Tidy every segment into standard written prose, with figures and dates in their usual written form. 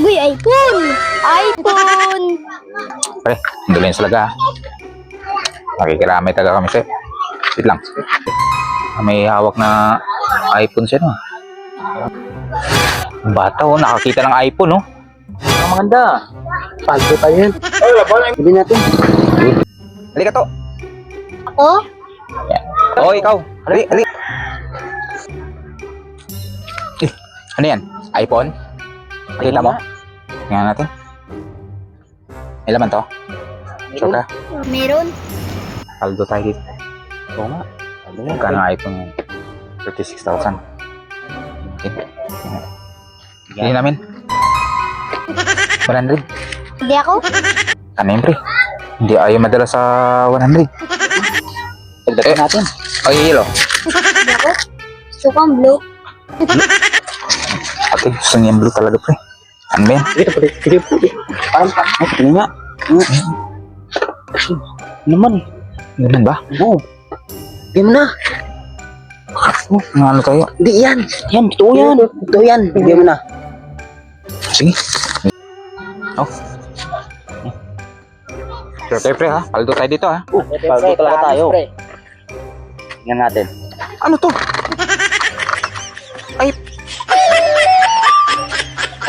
Uy, iPhone! iPhone! Pre, hindi lang talaga. Nakikiramay taga kami sa'yo. Wait lang. May hawak na iPhone siya, no? Bata, oh. Nakakita ng iPhone, oh. Ang maganda. Paldo tayo yan. Hindi natin. Halika to. Ako? Oh, ikaw. Ali. Ano yan? iPhone? Kita mo? Tingnan natin. May laman to? Sure ka? Meron. Paldo tayo dito. Oo nga. Magkano ang iPhone yan? 36,000. Okay. Hindi namin. 100. Hindi ako? Ano yun, pre? Hindi ayaw madala sa 100. Pagdating natin. Ay, hilo. Hindi ako? Gusto ko ang blue. Okay, gusto niya yung blue talaga, pre. Ano ba yan? Sige po. Parang tingnan nga. Naman. Ganun ba? Oo. Hindi mo na. Ano tayo? Hindi yan. Yan, totoo yan. Totoo yan. Hindi mo na. Sige. Oh. Sure, pre, ha? Paldo tayo dito, ha? Paldo talaga tayo. Tingnan natin. Ano to?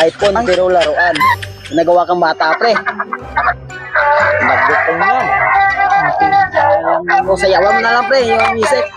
iPhone pero laruan. Nagawa kang bata, pre. Nagbot ko yan. O, sayawan mo na lang, pre. Yung music.